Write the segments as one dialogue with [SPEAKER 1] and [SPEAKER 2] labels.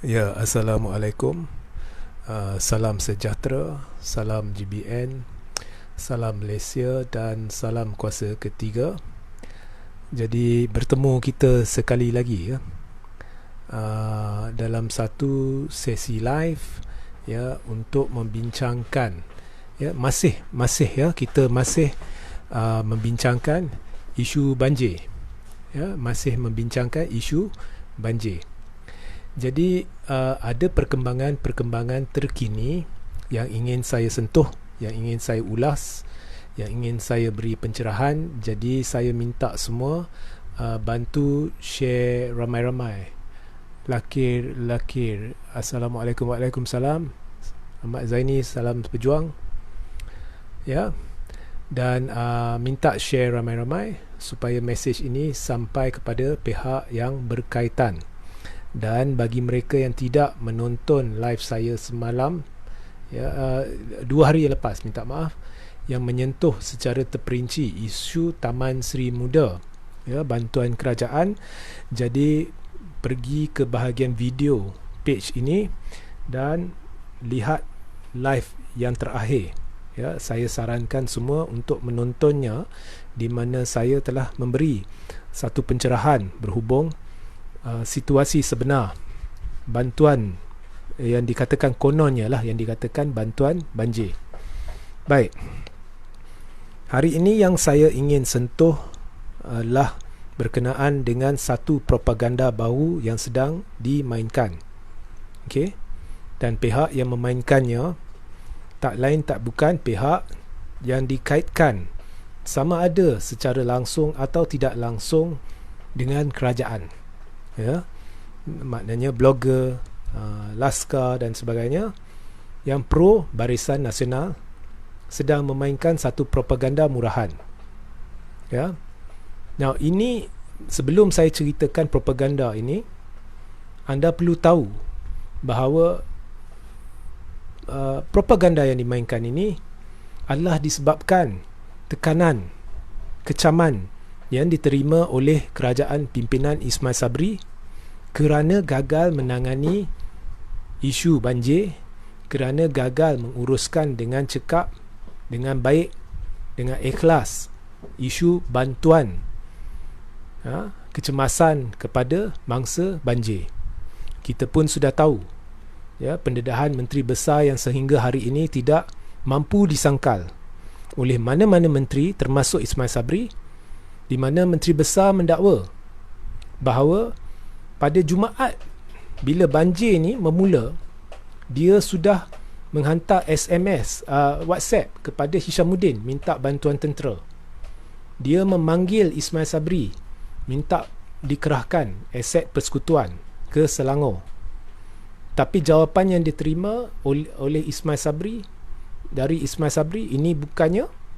[SPEAKER 1] Ya, Assalamualaikum. Salam sejahtera, salam GBN, salam Malaysia dan salam kuasa ketiga. Jadi bertemu kita sekali lagi ya, dalam satu sesi live ya, untuk membincangkan ya, masih ya, kita masih membincangkan isu banjir ya, masih membincangkan isu banjir. Jadi ada perkembangan terkini yang ingin saya sentuh, yang ingin saya ulas, yang ingin saya beri pencerahan. Jadi saya minta semua bantu share ramai-ramai. Lakir. Assalamualaikum. Waalaikumsalam. Ahmad Zaini, salam pejuang. Ya. Dan minta share ramai-ramai supaya mesej ini sampai kepada pihak yang berkaitan. Dan bagi mereka yang tidak menonton live saya semalam ya, 2 hari lepas, minta maaf, yang menyentuh secara terperinci isu Taman Sri Muda ya, bantuan kerajaan. Jadi pergi ke bahagian video page ini dan lihat live yang terakhir ya. Saya sarankan semua untuk menontonnya, di mana saya telah memberi satu pencerahan berhubung situasi sebenar bantuan yang dikatakan kononnya lah, yang dikatakan bantuan banjir. Baik, hari ini yang saya ingin sentuh lah berkenaan dengan satu propaganda baru yang sedang dimainkan. Okey, dan pihak yang memainkannya tak lain tak bukan pihak yang dikaitkan sama ada secara langsung atau tidak langsung dengan kerajaan ya, maknanya blogger, Laskar dan sebagainya yang pro Barisan Nasional sedang memainkan satu propaganda murahan ya. Now ini, sebelum saya ceritakan propaganda ini, anda perlu tahu bahawa propaganda yang dimainkan ini adalah disebabkan tekanan, kecaman yang diterima oleh kerajaan pimpinan Ismail Sabri kerana gagal menangani isu banjir, kerana gagal menguruskan dengan cekap, dengan baik, dengan ikhlas isu bantuan kecemasan kepada mangsa banjir. Kita pun sudah tahu ya, pendedahan menteri besar yang sehingga hari ini tidak mampu disangkal oleh mana-mana menteri termasuk Ismail Sabri, di mana menteri besar mendakwa bahawa pada Jumaat bila banjir ni memula, dia sudah menghantar SMS, WhatsApp kepada Hishamuddin minta bantuan tentera. Dia memanggil Ismail Sabri minta dikerahkan aset persekutuan ke Selangor. Tapi jawapan yang diterima oleh Ismail Sabri, dari Ismail Sabri, ini bukannya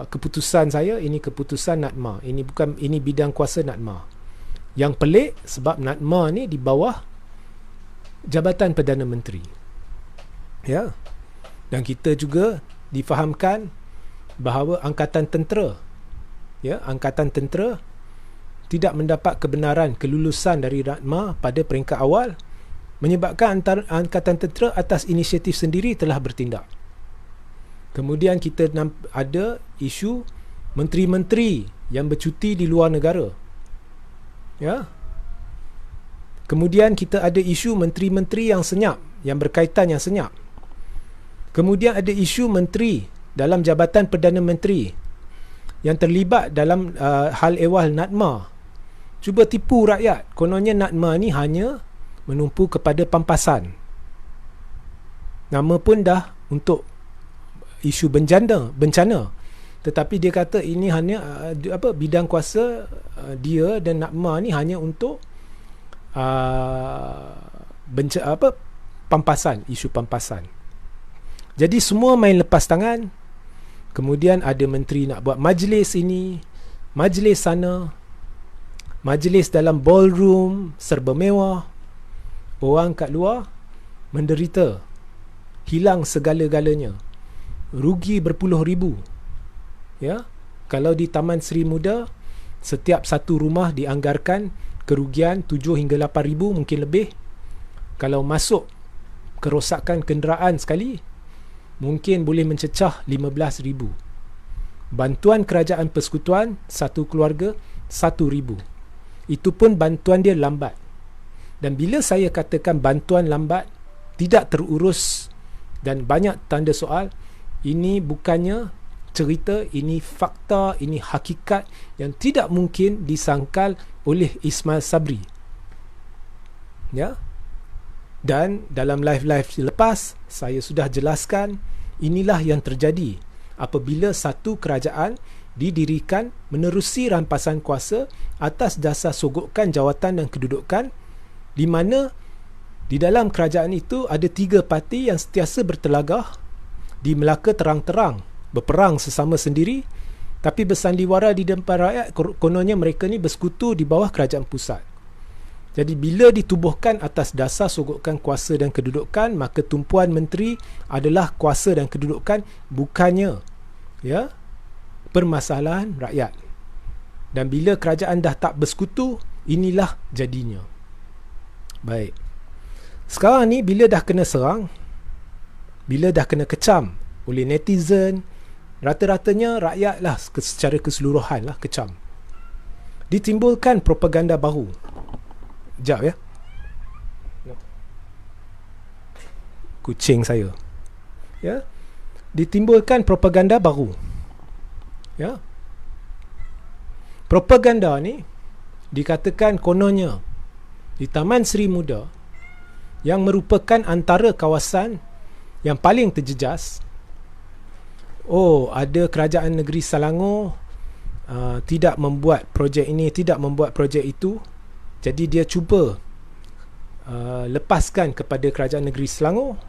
[SPEAKER 1] keputusan saya, ini keputusan Natma, ini bidang kuasa Natma. Yang pelik sebab Natma ni di bawah Jabatan Perdana Menteri ya. Dan kita juga difahamkan bahawa angkatan tentera ya, angkatan tentera tidak mendapat kebenaran kelulusan dari Natma pada peringkat awal, menyebabkan angkatan tentera atas inisiatif sendiri telah bertindak. Kemudian kita ada isu menteri-menteri yang bercuti di luar negara ya. Kemudian kita ada isu menteri-menteri yang senyap, yang berkaitan yang senyap. Kemudian ada isu menteri dalam Jabatan Perdana Menteri yang terlibat dalam hal ehwal Natma, cuba tipu rakyat. Kononnya Natma ni hanya menumpu kepada pampasan, nama pun dah untuk isu bencana, tetapi dia kata ini hanya bidang kuasa dia dan Natma ni hanya untuk pampasan, isu pampasan. Jadi semua main lepas tangan. Kemudian ada menteri nak buat majlis ini, majlis sana, majlis dalam ballroom serba mewah. Orang kat luar menderita, hilang segala-galanya, rugi berpuluh ribu ya. Kalau di Taman Sri Muda, setiap satu rumah dianggarkan kerugian 7 hingga 8 ribu, mungkin lebih. Kalau masuk kerosakan kenderaan sekali, mungkin boleh mencecah 15 ribu. Bantuan kerajaan persekutuan, satu keluarga 1 ribu. Itu pun bantuan dia lambat. Dan bila saya katakan bantuan lambat, tidak terurus dan banyak tanda soal, ini bukannya cerita, ini fakta, ini hakikat yang tidak mungkin disangkal oleh Ismail Sabri. Ya. Dan dalam live-live lepas, saya sudah jelaskan, inilah yang terjadi apabila satu kerajaan didirikan menerusi rampasan kuasa atas dasar sogokan jawatan dan kedudukan, di mana di dalam kerajaan itu ada 3 parti yang sentiasa bertelagah di Melaka terang-terang, berperang sesama sendiri, tapi bersandiwara di depan rakyat. Kononnya mereka ni bersekutu di bawah kerajaan pusat. Jadi bila ditubuhkan atas dasar sogokan kuasa dan kedudukan, maka tumpuan menteri adalah kuasa dan kedudukan, bukannya ya permasalahan rakyat. Dan bila kerajaan dah tak bersekutu, inilah jadinya. Baik. Sekarang ni bila dah kena serang, bila dah kena kecam oleh netizen, rata-ratanya rakyat lah secara keseluruhan lah kecam, ditimbulkan propaganda baru. Sekejap ya, kucing saya ya, ditimbulkan propaganda baru ya. Propaganda ni dikatakan kononnya di Taman Seri Muda, yang merupakan antara kawasan yang paling terjejas. Ada kerajaan negeri Selangor tidak membuat projek ini, tidak membuat projek itu. Jadi dia cuba lepaskan kepada kerajaan negeri Selangor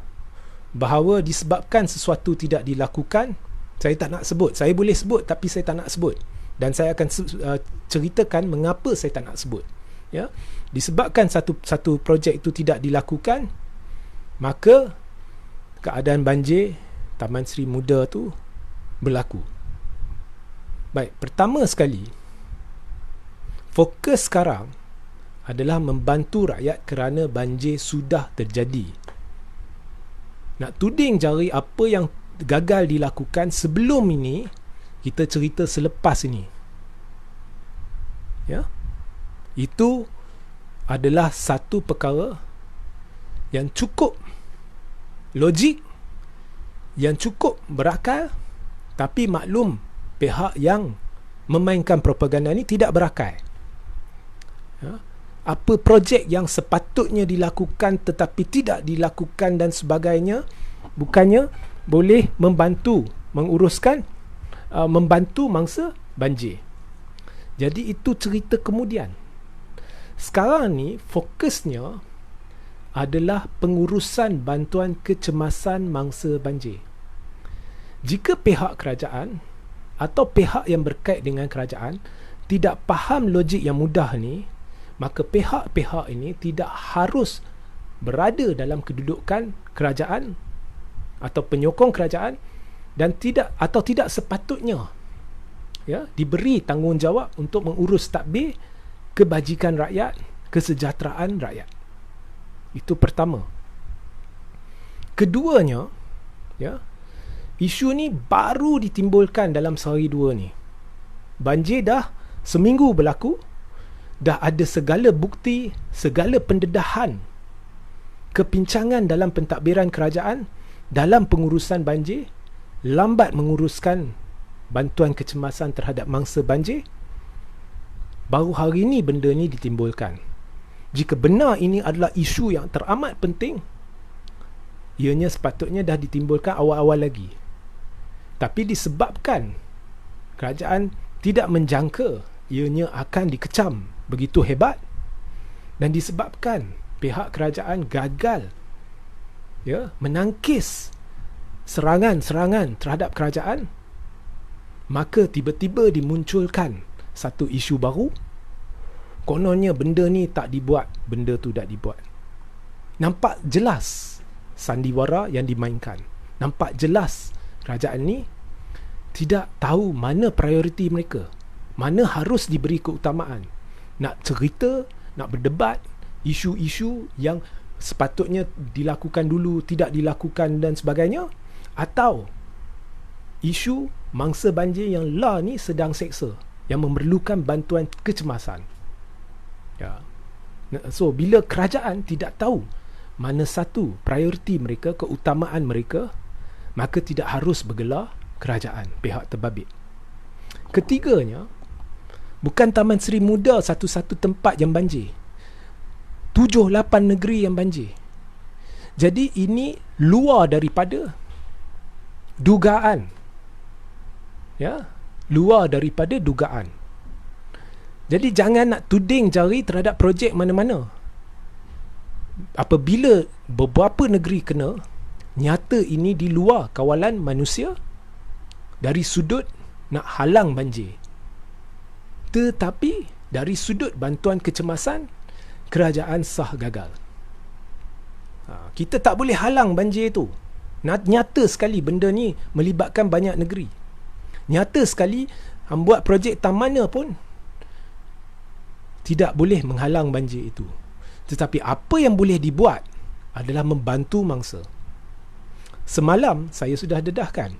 [SPEAKER 1] bahawa disebabkan sesuatu tidak dilakukan. Saya tak nak sebut. Saya boleh sebut tapi saya tak nak sebut. Dan saya akan ceritakan mengapa saya tak nak sebut. Ya, disebabkan satu projek itu tidak dilakukan, maka keadaan banjir Taman Seri Muda tu berlaku. Baik, pertama sekali, fokus sekarang adalah membantu rakyat kerana banjir sudah terjadi. Nak tuding jari apa yang gagal dilakukan sebelum ini, kita cerita selepas ini. Ya, itu adalah satu perkara yang cukup logik, yang cukup berakal, tapi maklum pihak yang memainkan propaganda ni tidak berakal. Ya, apa projek yang sepatutnya dilakukan tetapi tidak dilakukan dan sebagainya, bukannya boleh membantu menguruskan, membantu mangsa banjir. Jadi itu cerita kemudian. Sekarang ni fokusnya adalah pengurusan bantuan kecemasan mangsa banjir. Jika pihak kerajaan atau pihak yang berkait dengan kerajaan tidak faham logik yang mudah ni, maka pihak-pihak ini tidak harus berada dalam kedudukan kerajaan atau penyokong kerajaan, dan tidak sepatutnya ya diberi tanggungjawab untuk mengurus tadbir kebajikan rakyat, kesejahteraan rakyat. Itu pertama. Keduanya, ya, isu ni baru ditimbulkan dalam sehari dua ni. Banjir dah seminggu berlaku, dah ada segala bukti, segala pendedahan kepincangan dalam pentadbiran kerajaan dalam pengurusan banjir, lambat menguruskan bantuan kecemasan terhadap mangsa banjir. Baru hari ni benda ni ditimbulkan. Jika benar ini adalah isu yang teramat penting, ianya sepatutnya dah ditimbulkan awal-awal lagi. Tapi disebabkan kerajaan tidak menjangka ianya akan dikecam begitu hebat, dan disebabkan pihak kerajaan gagal ya menangkis serangan-serangan terhadap kerajaan, maka tiba-tiba dimunculkan satu isu baru. Kononnya benda ni tak dibuat, benda tu tak dibuat. Nampak jelas sandiwara yang dimainkan. Nampak jelas kerajaan ni tidak tahu mana prioriti mereka, mana harus diberi keutamaan. Nak cerita nak berdebat isu-isu yang sepatutnya dilakukan dulu tidak dilakukan dan sebagainya, atau isu mangsa banjir yang ni sedang seksa, yang memerlukan bantuan kecemasan. Ya. So bila kerajaan tidak tahu mana satu prioriti mereka, keutamaan mereka, maka tidak harus bergelar kerajaan, pihak terbabit. Ketiganya, bukan Taman Seri Muda satu-satu tempat yang banjir. 7-8 negeri yang banjir. Jadi ini luar daripada dugaan. Ya, luar daripada dugaan. Jadi jangan nak tuding jari terhadap projek mana-mana. Apabila beberapa negeri kena, nyata ini di luar kawalan manusia dari sudut nak halang banjir. Tetapi dari sudut bantuan kecemasan, kerajaan sah gagal. Kita tak boleh halang banjir tu. Nyata sekali benda ni melibatkan banyak negeri. Nyata sekali buat projek tam mana pun tidak boleh menghalang banjir itu. Tetapi apa yang boleh dibuat adalah membantu mangsa. Semalam saya sudah dedahkan,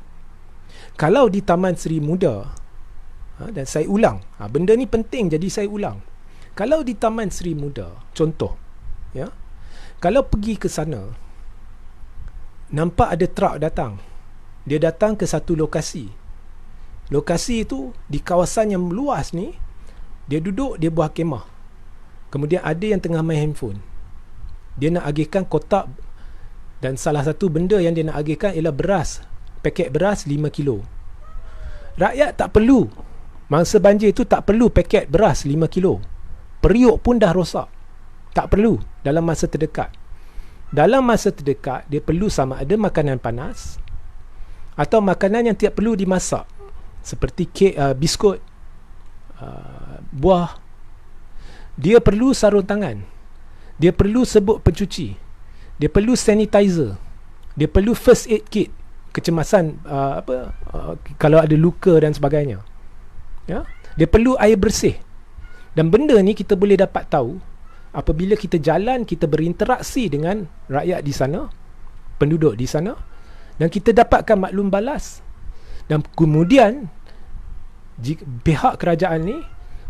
[SPEAKER 1] kalau di Taman Seri Muda, dan saya ulang, benda ni penting jadi saya ulang. Kalau di Taman Seri Muda, contoh, ya, kalau pergi ke sana, nampak ada truk datang. Dia datang ke satu lokasi. Lokasi itu di kawasan yang luas ni, dia duduk, dia buah kemah. Kemudian ada yang tengah main handphone. Dia nak agihkan kotak, dan salah satu benda yang dia nak agihkan ialah beras. Paket beras 5 kilo. Rakyat tak perlu, mangsa banjir itu tak perlu paket beras 5 kilo. Periuk pun dah rosak. Tak perlu dalam masa terdekat. Dalam masa terdekat, dia perlu sama ada makanan panas atau makanan yang tidak perlu dimasak, seperti kek, biskut, buah. Dia perlu sarung tangan. Dia perlu sebut pencuci. Dia perlu sanitizer. Dia perlu first aid kit, kecemasan kalau ada luka dan sebagainya. Ya? Dia perlu air bersih. Dan benda ni kita boleh dapat tahu apabila kita jalan, kita berinteraksi dengan rakyat di sana, penduduk di sana, dan kita dapatkan maklum balas. Dan kemudian pihak kerajaan ni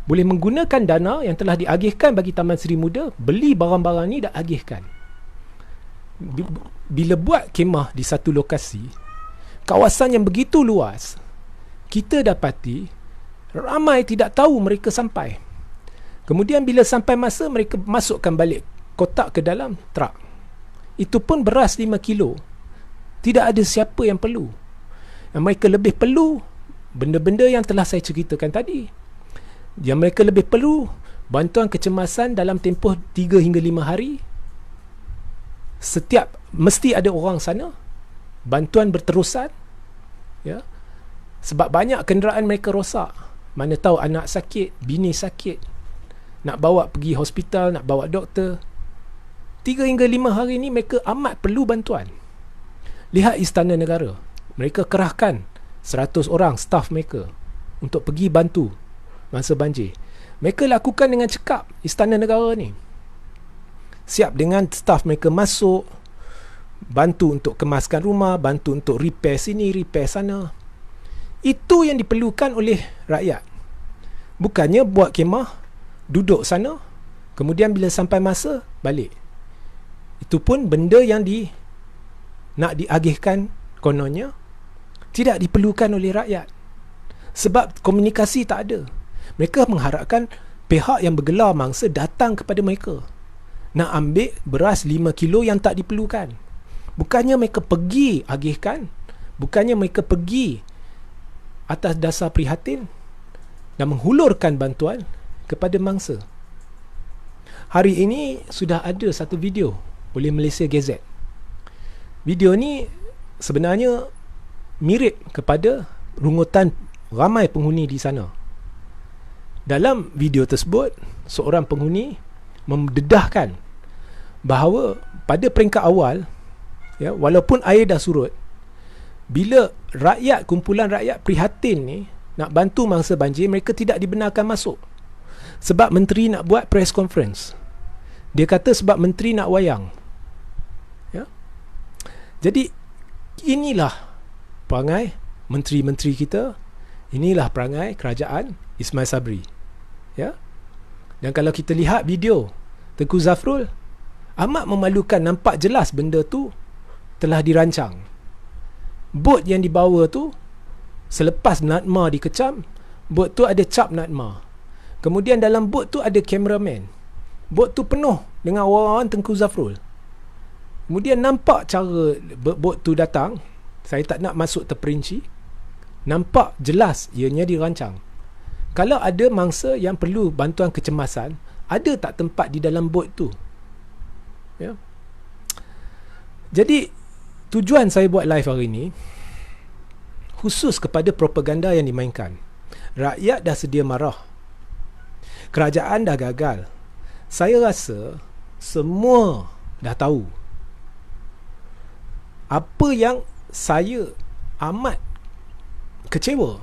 [SPEAKER 1] boleh menggunakan dana yang telah diagihkan bagi Taman Seri Muda, beli barang-barang ni dan agihkan. Bila buat kemah di satu lokasi, kawasan yang begitu luas, kita dapati ramai tidak tahu mereka sampai. Kemudian bila sampai masa, mereka masukkan balik kotak ke dalam truk. Itu pun beras 5 kilo. Tidak ada siapa yang perlu. Yang mereka lebih perlu benda-benda yang telah saya ceritakan tadi. Yang mereka lebih perlu bantuan kecemasan dalam tempoh 3 hingga 5 hari. Mesti ada orang sana. Bantuan berterusan. Ya. Sebab banyak kenderaan mereka rosak. Mana tahu anak sakit, bini sakit, nak bawa pergi hospital, nak bawa doktor. 3 hingga 5 hari ni mereka amat perlu bantuan. Lihat Istana Negara. Mereka kerahkan 100 orang staf mereka untuk pergi bantu masa banjir. Mereka lakukan dengan cekap Istana Negara ni. Siap dengan staf mereka masuk, bantu untuk kemaskan rumah, bantu untuk repair sini, repair sana. Itu yang diperlukan oleh rakyat. Bukannya buat kemah, duduk sana, kemudian bila sampai masa, balik. Itu pun benda yang nak diagihkan kononnya tidak diperlukan oleh rakyat. Sebab komunikasi tak ada. Mereka mengharapkan pihak yang bergelar mangsa datang kepada mereka, nak ambil beras 5 kilo yang tak diperlukan. Bukannya mereka pergi agihkan, bukannya mereka pergi atas dasar prihatin dan menghulurkan bantuan kepada mangsa. Hari ini sudah ada satu video, boleh Malaysia Gazette. Video ni sebenarnya mirip kepada rungutan ramai penghuni di sana. Dalam video tersebut, seorang penghuni mendedahkan bahawa pada peringkat awal, ya, walaupun air dah surut, bila kumpulan rakyat prihatin ni nak bantu mangsa banjir, mereka tidak dibenarkan masuk. sebab menteri nak buat press conference. Dia kata sebab menteri nak wayang. Ya. Jadi inilah perangai menteri-menteri kita, inilah perangai kerajaan Ismail Sabri. Ya. Dan kalau kita lihat video Tengku Zafrul, amat memalukan, nampak jelas benda tu telah dirancang. Bot yang dibawa tu, selepas Natma dikecam, bot tu ada cap Natma. Kemudian dalam bot tu ada cameraman. Bot tu penuh dengan orang Tengku Zafrul. Kemudian nampak cara bot tu datang. Saya tak nak masuk terperinci. Nampak jelas ianya dirancang. Kalau ada mangsa yang perlu bantuan kecemasan, ada tak tempat di dalam bot tu? Ya. Jadi tujuan saya buat live hari ini khusus kepada propaganda yang dimainkan. Rakyat dah sedia marah. Kerajaan dah gagal. Saya rasa semua dah tahu. Apa yang saya amat kecewa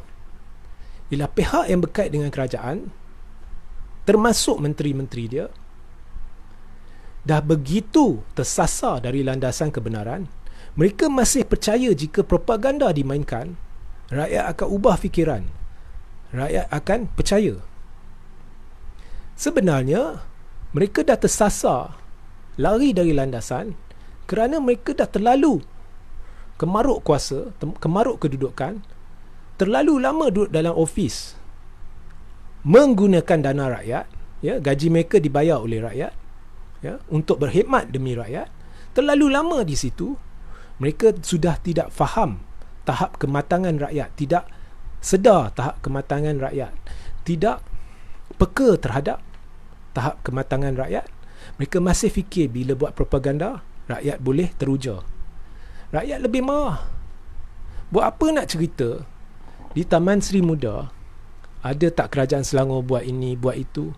[SPEAKER 1] ialah pihak yang berkait dengan kerajaan, termasuk menteri-menteri dia, dah begitu tersasar dari landasan kebenaran. Mereka masih percaya jika propaganda dimainkan, rakyat akan ubah fikiran, rakyat akan percaya. Sebenarnya mereka dah tersasar, lari dari landasan kerana mereka dah terlalu kemaruk kuasa, kemaruk kedudukan, terlalu lama duduk dalam ofis menggunakan dana rakyat, ya, gaji mereka dibayar oleh rakyat, ya, untuk berkhidmat demi rakyat. Terlalu lama di situ, mereka sudah tidak faham tahap kematangan rakyat, tidak sedar tahap kematangan rakyat, tidak peka terhadap tahap kematangan rakyat. Mereka masih fikir bila buat propaganda, rakyat boleh teruja. Rakyat lebih marah. Buat apa nak cerita di Taman Seri Muda ada tak kerajaan Selangor buat ini, buat itu,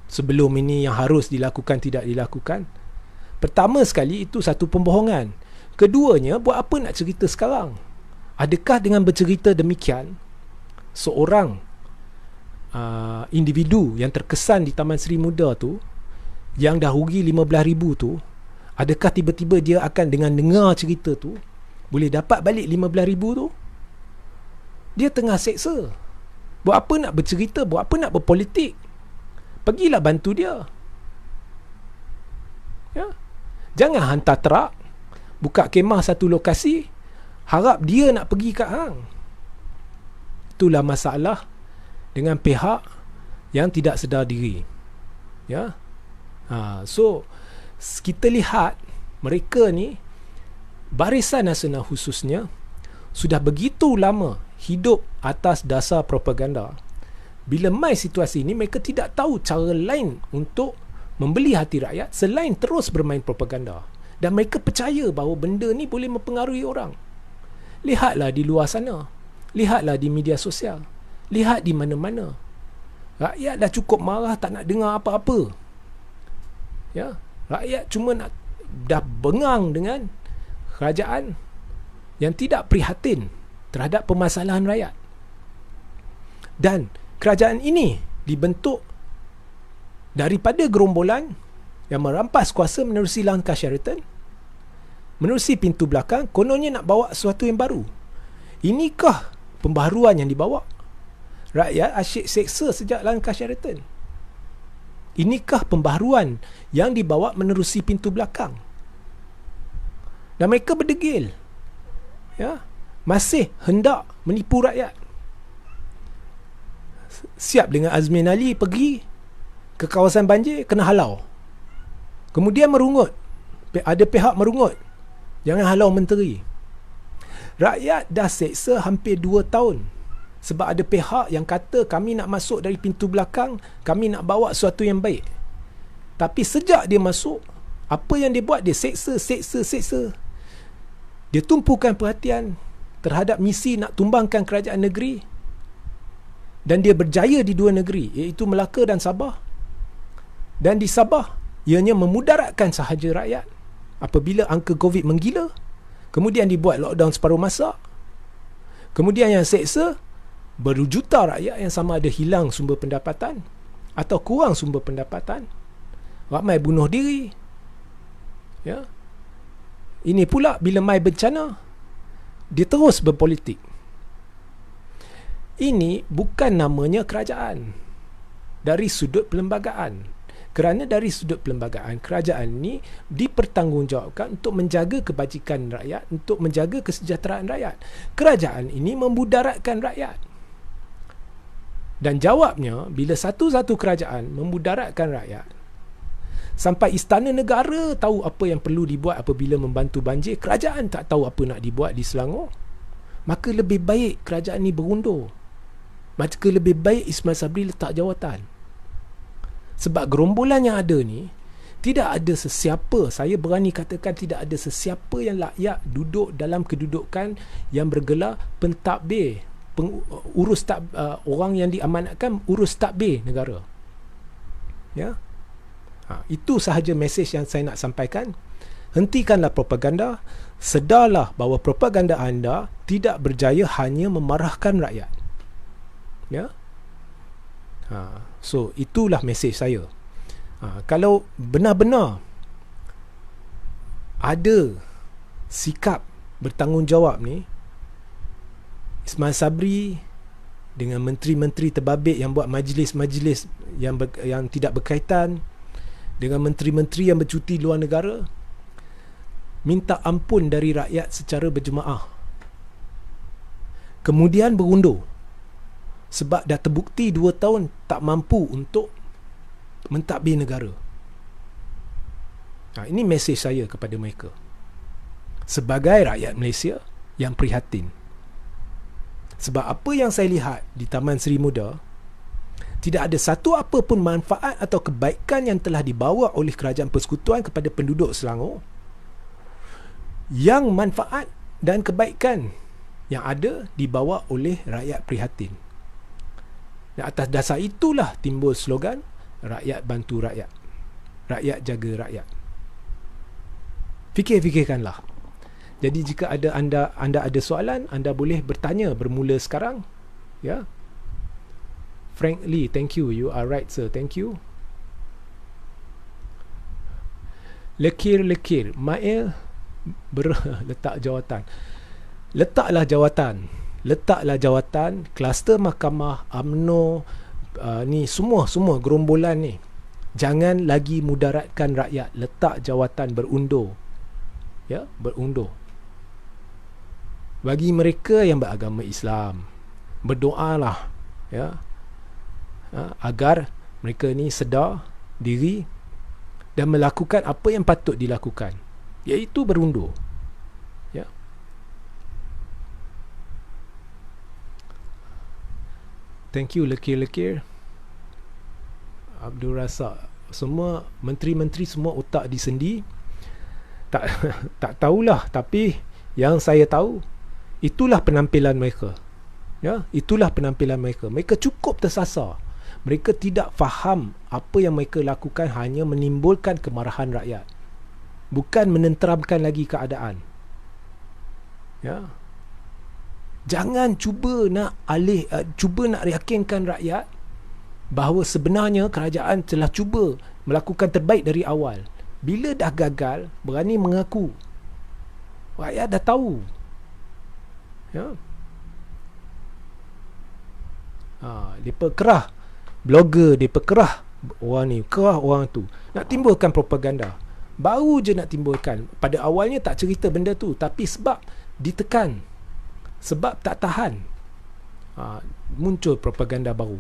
[SPEAKER 1] sebelum ini yang harus dilakukan tidak dilakukan? Pertama sekali, itu satu pembohongan. Keduanya, buat apa nak cerita sekarang? Adakah dengan bercerita demikian, seorang individu yang terkesan di Taman Seri Muda tu, yang dah rugi 15,000 tu, adakah tiba-tiba dia akan dengan dengar cerita tu boleh dapat balik 15,000 tu? Dia tengah seksa. Buat apa nak bercerita, buat apa nak berpolitik? Pergilah bantu dia. Ya. Jangan hantar terak, buka kemah satu lokasi, harap dia nak pergi kat hang. Itulah masalah dengan pihak yang tidak sedar diri. Ya. So kita lihat mereka ni, Barisan Nasional khususnya, sudah begitu lama hidup atas dasar propaganda. Bila mai situasi ini, mereka tidak tahu cara lain untuk membeli hati rakyat selain terus bermain propaganda. Dan mereka percaya bahawa benda ni boleh mempengaruhi orang. Lihatlah di luar sana, lihatlah di media sosial, lihat di mana-mana. Rakyat dah cukup marah, tak nak dengar apa-apa. Ya, rakyat cuma nak, dah bengang dengan kerajaan yang tidak prihatin terhadap permasalahan rakyat. Dan kerajaan ini dibentuk daripada gerombolan yang merampas kuasa menerusi langkah Sheraton, menerusi pintu belakang, kononnya nak bawa sesuatu yang baru. Inikah pembaharuan yang dibawa? Rakyat asyik seksa sejak langkah Sheraton. Inikah pembaharuan yang dibawa menerusi pintu belakang? Dan mereka berdegil, ya, masih hendak menipu rakyat. Siap dengan Azmin Ali pergi ke kawasan banjir, kena halau. Kemudian merungut, ada pihak merungut, jangan halau menteri. Rakyat dah seksa hampir 2 tahun sebab ada pihak yang kata kami nak masuk dari pintu belakang, kami nak bawa sesuatu yang baik. Tapi sejak dia masuk, apa yang dia buat? Dia seksa. Dia tumpukan perhatian terhadap misi nak tumbangkan kerajaan negeri. Dan dia berjaya di 2 negeri, iaitu Melaka dan Sabah. Dan di Sabah, ianya memudaratkan sahaja rakyat apabila angka COVID menggila. Kemudian dibuat lockdown separuh masa. Kemudian yang seksa, berjuta rakyat yang sama ada hilang sumber pendapatan atau kurang sumber pendapatan, ramai bunuh diri. Ya. Ini pula bila mai bencana, dia terus berpolitik. Ini bukan namanya kerajaan dari sudut perlembagaan. Kerana dari sudut perlembagaan, kerajaan ini dipertanggungjawabkan untuk menjaga kebajikan rakyat, untuk menjaga kesejahteraan rakyat. Kerajaan ini memudaratkan rakyat. Dan jawabnya, bila satu-satu kerajaan memudaratkan rakyat, sampai istana negara tahu apa yang perlu dibuat apabila membantu banjir, kerajaan tak tahu apa nak dibuat di Selangor, maka lebih baik kerajaan ini berundur. Maka lebih baik Ismail Sabri letak jawatan. Sebab gerombolan yang ada ni, tidak ada sesiapa, saya berani katakan tidak ada sesiapa yang layak duduk dalam kedudukan yang bergelar pentadbir, orang yang diamanatkan urus tadbir negara. Ya. Itu sahaja mesej yang saya nak sampaikan. Hentikanlah propaganda. Sedarlah bahawa propaganda anda tidak berjaya hanya memarahkan rakyat. Ya. So itulah mesej saya. Kalau benar-benar ada sikap bertanggungjawab ni, Ismail Sabri dengan menteri-menteri terbabit yang buat majlis-majlis yang tidak berkaitan, dengan menteri-menteri yang bercuti luar negara, minta ampun dari rakyat secara berjemaah, kemudian berundur. Sebab dah terbukti 2 tahun tak mampu untuk mentadbir negara. Ini mesej saya kepada mereka sebagai rakyat Malaysia yang prihatin. Sebab apa yang saya lihat di Taman Seri Muda, tidak ada satu apa pun manfaat atau kebaikan yang telah dibawa oleh Kerajaan Persekutuan kepada penduduk Selangor. Yang manfaat dan kebaikan yang ada dibawa oleh rakyat prihatin. Dan atas dasar itulah timbul slogan rakyat bantu rakyat, rakyat jaga rakyat. Fikir-fikirkanlah. Jadi jika ada anda ada soalan, anda boleh bertanya bermula sekarang. Ya. Frank Lee, thank you. You are right, sir. Thank you. Lekir-lekir, Mail letak jawatan. Letaklah jawatan, kluster mahkamah, UMNO, ni semua gerombolan ni. Jangan lagi mudaratkan rakyat. Letak jawatan, berundur. Ya, berundur. Bagi mereka yang beragama Islam, berdoalah, ya, agar mereka ni sedar diri dan melakukan apa yang patut dilakukan, iaitu berundur. Ya. Thank you lekir-lekir. Abdul Razak, semua menteri-menteri semua otak disendi. Tak tahulah, tapi yang saya tahu itulah penampilan mereka. Ya, itulah penampilan mereka. Mereka cukup tersasar. Mereka tidak faham apa yang mereka lakukan hanya menimbulkan kemarahan rakyat, bukan menenteramkan lagi keadaan. Ya. Jangan cuba nak yakinkan rakyat bahawa sebenarnya kerajaan telah cuba melakukan terbaik dari awal. Bila dah gagal, berani mengaku. Rakyat dah tahu. Ya. Mereka kerah blogger, mereka kerah orang ni, kerah orang tu, nak timbulkan propaganda. Baru je nak timbulkan. Pada awalnya tak cerita benda tu, tapi sebab ditekan, sebab tak tahan, muncul propaganda baru.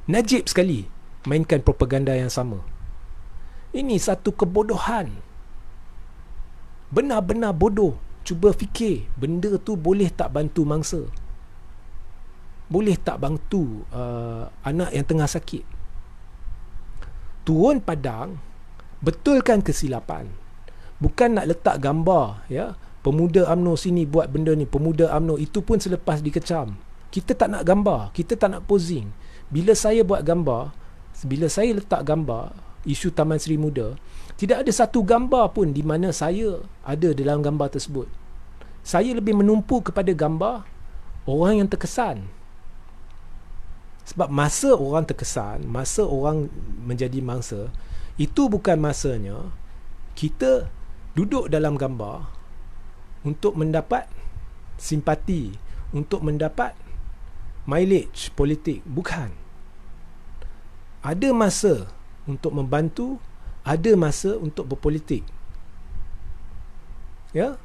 [SPEAKER 1] Najib sekali mainkan propaganda yang sama. Ini satu kebodohan. Benar-benar bodoh. Cuba fikir, benda tu boleh tak bantu mangsa? Boleh tak bantu anak yang tengah sakit? Turun padang, betulkan kesilapan. Bukan nak letak gambar, ya, pemuda UMNO sini buat benda ni, pemuda UMNO, itu pun selepas dikecam. Kita tak nak gambar, kita tak nak posing. Bila saya buat gambar, bila saya letak gambar isu Taman Seri Muda, tidak ada satu gambar pun di mana saya ada dalam gambar tersebut. Saya lebih menumpu kepada gambar orang yang terkesan. Sebab masa orang terkesan, masa orang menjadi mangsa, itu bukan masanya kita duduk dalam gambar untuk mendapat simpati, untuk mendapat mileage politik. Bukan. Ada masa untuk membantu, ada masa untuk berpolitik. Ya?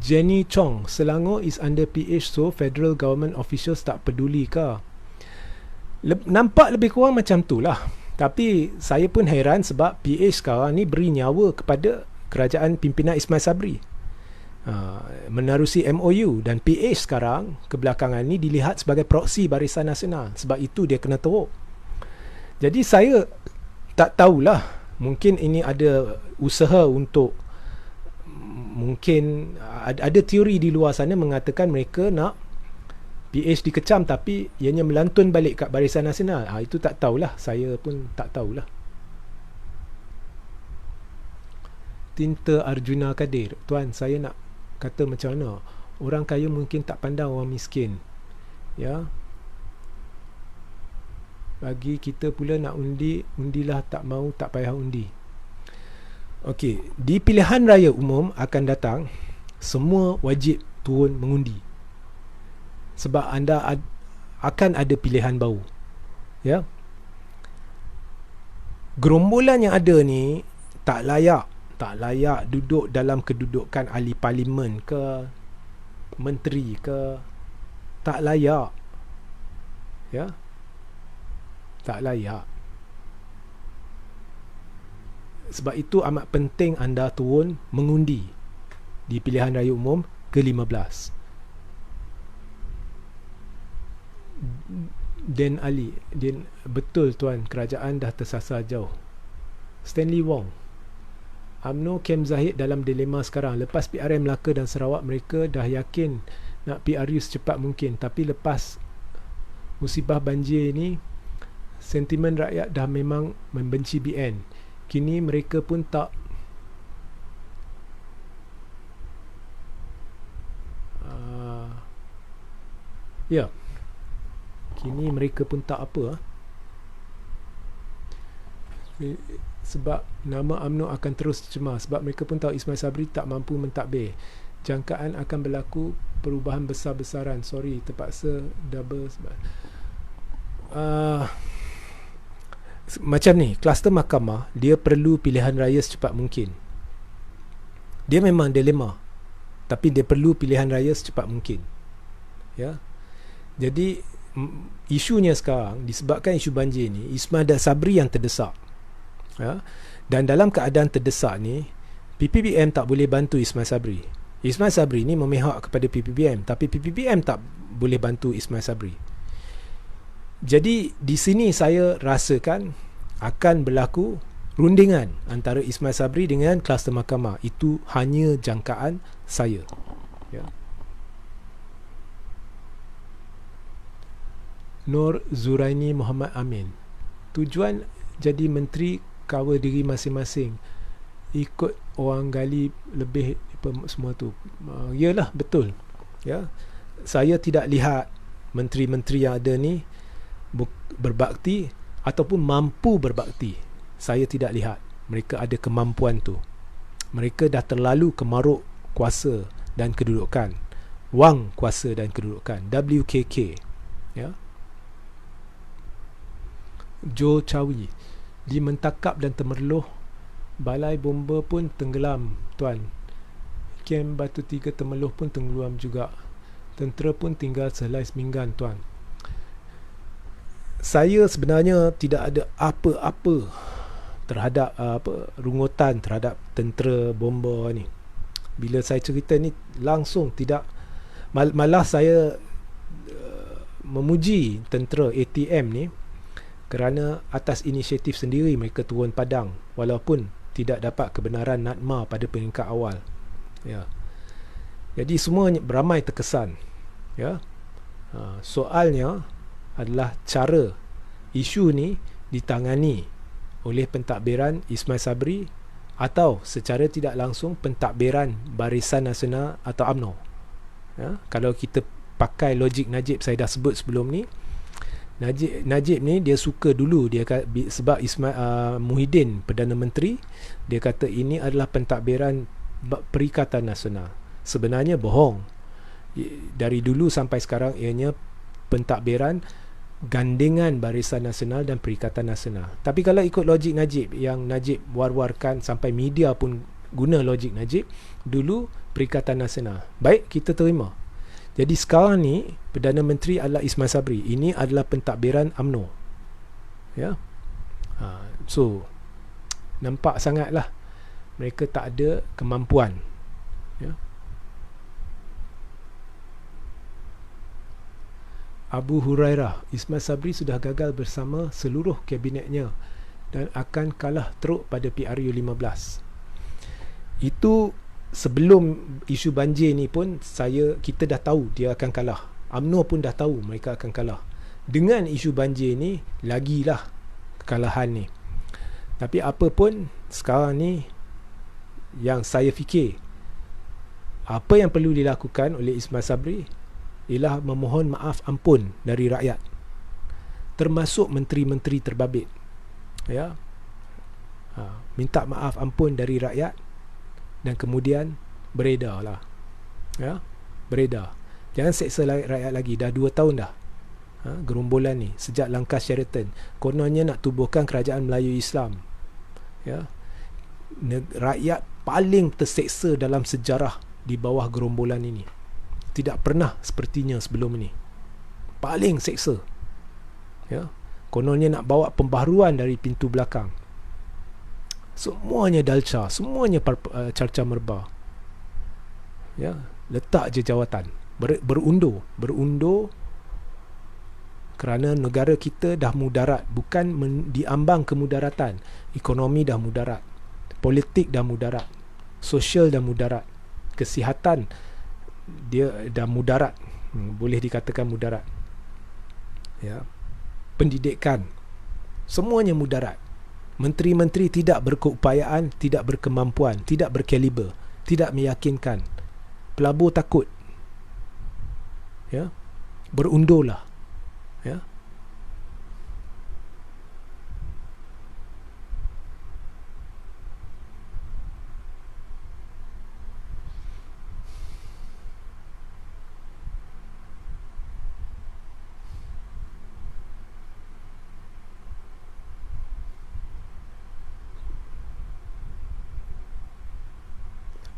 [SPEAKER 1] Jenny Chong, Selangor is under PH, so federal government officials tak peduli ke? Nampak lebih kurang macam tu lah. Tapi saya pun heran sebab PH sekarang ni beri nyawa kepada kerajaan pimpinan Ismail Sabri, menerusi MOU, dan PH sekarang kebelakangan ni dilihat sebagai proksi Barisan Nasional. Sebab itu dia kena teruk. Jadi saya tak tahulah, mungkin ini ada usaha untuk, mungkin ada teori di luar sana mengatakan mereka nak PH dikecam tapi ianya melantun balik kat Barisan Nasional. Itu tak tahulah, saya pun tak tahulah. Tinta Arjuna Kadir, tuan, saya nak kata macam mana, orang kaya mungkin tak pandang orang miskin, ya. Bagi kita pula nak undi, undilah, tak mau tak payah undi. Okey, di pilihan raya umum akan datang, semua wajib turun mengundi. Sebab anda akan ada pilihan baru. Ya. Gerombolan yang ada ni tak layak duduk dalam kedudukan ahli parlimen ke, menteri ke. Tak layak. Ya. Tak layak. Sebab itu amat penting anda turun mengundi di pilihan raya umum ke-15. Den Ali, betul tuan, kerajaan dah tersasar jauh. Stanley Wong, UMNO Kem Zahid dalam dilema sekarang. Lepas PRM Melaka dan Sarawak, mereka dah yakin nak PRU secepat mungkin. Tapi lepas musibah banjir ni, sentimen rakyat dah memang membenci BN. Kini mereka pun tak kini mereka pun tak apa, sebab nama UMNO akan terus tercemar. Sebab mereka pun tahu Ismail Sabri tak mampu mentadbir. Jangkaan akan berlaku perubahan besar-besaran. Sorry, terpaksa double sebab macam ni, kluster mahkamah dia perlu pilihan raya secepat mungkin. Dia memang dilema, tapi dia perlu pilihan raya secepat mungkin. Ya. Jadi isunya sekarang disebabkan isu banjir ni, Ismail dan Sabri yang terdesak. Ya. Dan dalam keadaan terdesak ni, PPBM tak boleh bantu Ismail Sabri. Ismail Sabri ni memihak kepada PPBM, tapi PPBM tak boleh bantu Ismail Sabri. Jadi di sini saya rasakan akan berlaku rundingan antara Ismail Sabri dengan kluster mahkamah. Itu hanya jangkaan saya. Ya. Nur Zuraini Muhammad Amin, tujuan jadi menteri cover diri masing-masing, ikut orang gali lebih semua tu. Yalah, betul. Ya. Saya tidak lihat menteri-menteri yang ada ni berbakti ataupun mampu berbakti. Saya tidak lihat mereka ada kemampuan tu. Mereka dah terlalu kemaruk kuasa dan kedudukan, wang kuasa dan kedudukan, WKK. Ya. Joe Chawi, di Mentakap dan Temerloh, balai bomba pun tenggelam tuan. Kem Batu 3 Temerloh pun tenggelam juga. Tentera pun tinggal sehelai seminggan tuan. Saya sebenarnya tidak ada apa-apa terhadap rungutan terhadap tentera bomba ni. Bila saya cerita ni langsung tidak, malah saya memuji tentera ATM ni kerana atas inisiatif sendiri mereka turun padang walaupun tidak dapat kebenaran NADMA pada peringkat awal. Ya. Jadi semua beramai terkesan. Ya. Soalnya adalah cara isu ni ditangani oleh pentadbiran Ismail Sabri atau secara tidak langsung pentadbiran Barisan Nasional atau UMNO. Kalau kita pakai logik Najib saya dah sebut sebelum ni, Najib ni dia suka dulu dia sebab Muhyiddin Perdana Menteri, dia kata ini adalah pentadbiran Perikatan Nasional. Sebenarnya bohong. Dari dulu sampai sekarang ianya pentadbiran Gandingan Barisan Nasional dan Perikatan Nasional. Tapi kalau ikut logik Najib, yang Najib war-warkan sampai media pun guna logik Najib, dulu Perikatan Nasional. Baik, kita terima. Jadi sekarang ni Perdana Menteri adalah Ismail Sabri. Ini adalah pentadbiran UMNO. Ya. So nampak sangatlah mereka tak ada kemampuan. Ya. Abu Hurairah, Ismail Sabri sudah gagal bersama seluruh kabinetnya dan akan kalah teruk pada PRU 15. Itu sebelum isu banjir ni pun kita dah tahu dia akan kalah. UMNO pun dah tahu mereka akan kalah. Dengan isu banjir ni lagilah kekalahan ni. Tapi apa pun sekarang ni yang saya fikir, apa yang perlu dilakukan oleh Ismail Sabri ialah memohon maaf ampun dari rakyat, termasuk menteri-menteri terbabit. Ya. Minta maaf ampun dari rakyat dan kemudian beredarlah. Ya, beredar. Jangan seksa rakyat lagi. Dah 2 tahun dah. Gerombolan ni sejak langkah Sheraton kononnya nak tubuhkan kerajaan Melayu Islam. Ya. Rakyat paling terseksa dalam sejarah di bawah gerombolan ini. Tidak pernah sepertinya sebelum ini. Paling seksa. Ya. Kononnya nak bawa pembaharuan dari pintu belakang. Semuanya dalca, semuanya carca merba. Ya, letak je jawatan. Berundur kerana negara kita dah mudarat, bukan diambang kemudaratan. Ekonomi dah mudarat, politik dah mudarat, sosial dah mudarat, kesihatan dia dah mudarat, boleh dikatakan mudarat. Ya. Pendidikan semuanya mudarat. Menteri-menteri tidak berkeupayaan, tidak berkemampuan, tidak berkaliber, tidak meyakinkan. Pelabur takut. Ya. Berundurlah. Ya.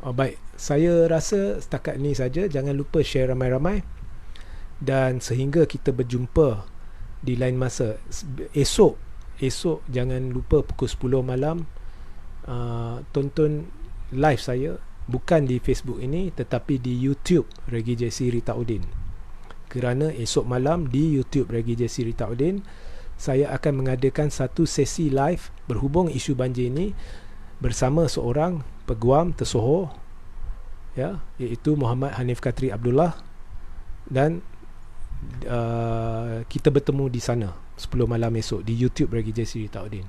[SPEAKER 1] Baik, saya rasa setakat ni saja. Jangan lupa share ramai-ramai. Dan sehingga kita berjumpa di lain masa. Esok jangan lupa pukul 10 malam tonton live saya, bukan di Facebook ini tetapi di YouTube Regi JC Ritaudin. Kerana esok malam di YouTube Regi JC Ritaudin saya akan mengadakan satu sesi live berhubung isu banjir ini bersama seorang peguam tersohor, ya, iaitu Muhammad Hanif Katri Abdullah, dan kita bertemu di sana 10 malam esok di YouTube Regi JC Ritaudin.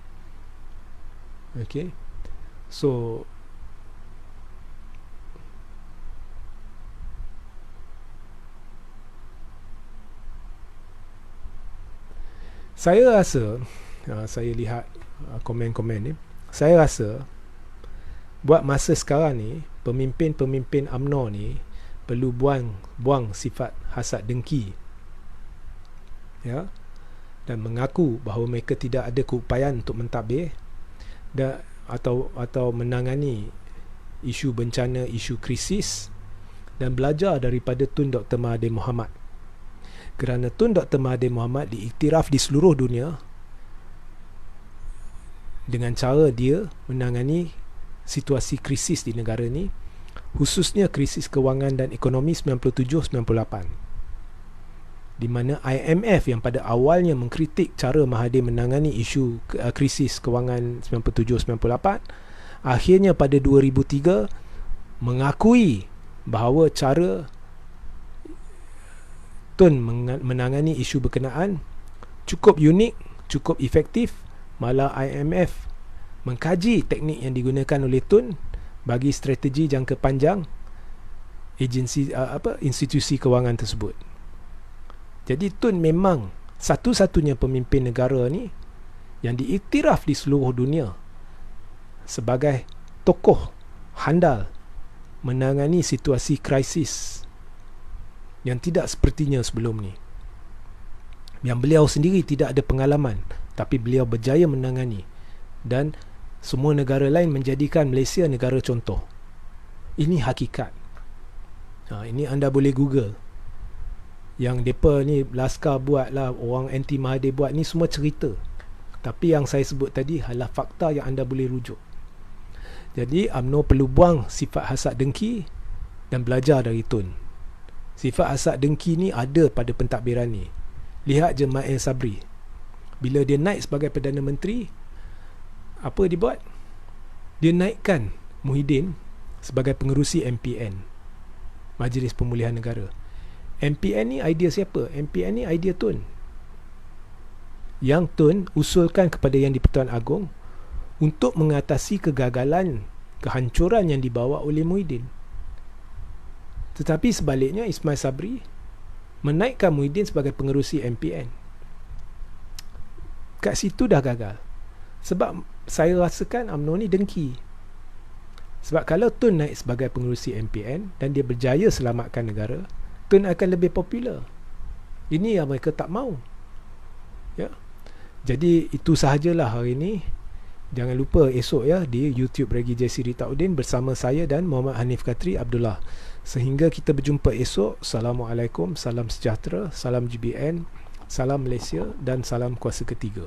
[SPEAKER 1] Okay, so saya rasa, saya lihat komen-komen ni, saya rasa buat masa sekarang ni pemimpin-pemimpin UMNO ni perlu buang sifat hasad dengki, ya, dan mengaku bahawa mereka tidak ada keupayaan untuk mentadbir atau menangani isu bencana, isu krisis, dan belajar daripada Tun Dr. Mahathir Mohamad. Kerana Tun Dr. Mahathir Mohamad diiktiraf di seluruh dunia dengan cara dia menangani situasi krisis di negara ni, khususnya krisis kewangan dan ekonomi 97-98, di mana IMF yang pada awalnya mengkritik cara Mahathir menangani isu krisis kewangan 97-98, akhirnya pada 2003 mengakui bahawa cara Tun menangani isu berkenaan cukup unik, cukup efektif. Malah IMF mengkaji teknik yang digunakan oleh Tun bagi strategi jangka panjang institusi kewangan tersebut. Jadi Tun memang satu-satunya pemimpin negara ni yang diiktiraf di seluruh dunia sebagai tokoh handal menangani situasi krisis yang tidak sepertinya sebelum ni. Yang beliau sendiri tidak ada pengalaman, tapi beliau berjaya menangani, dan semua negara lain menjadikan Malaysia negara contoh. Ini hakikat. Ini anda boleh Google. Yang mereka ni Laskar buat lah, orang anti Mahathir buat ni, semua cerita. Tapi yang saya sebut tadi adalah fakta yang anda boleh rujuk. Jadi UMNO perlu buang sifat hasad dengki dan belajar dari Tun. Sifat hasad dengki ni ada pada pentadbiran ni. Lihat je Mail Sabri. Bila dia naik sebagai Perdana Menteri, apa dia buat? Dia naikkan Muhyiddin sebagai pengerusi MPN, Majlis Pemulihan Negara. MPN ni idea siapa? MPN ni idea Tun. Yang Tun usulkan kepada Yang di-Pertuan Agong untuk mengatasi kegagalan, kehancuran yang dibawa oleh Muhyiddin. Tetapi sebaliknya Ismail Sabri menaikkan Muhyiddin sebagai pengerusi MPN. Kat situ dah gagal. Sebab saya rasakan UMNO ni dengki. Sebab kalau Tun naik sebagai pengerusi MPN dan dia berjaya selamatkan negara, Tun akan lebih popular. Ini yang mereka tak mahu. Ya. Jadi itu sahajalah hari ini. Jangan lupa esok ya di YouTube Regi J.C. Ritaudin bersama saya dan Muhammad Hanif Katri Abdullah. Sehingga kita berjumpa esok. Assalamualaikum, salam sejahtera, salam GBN, salam Malaysia dan salam kuasa ketiga.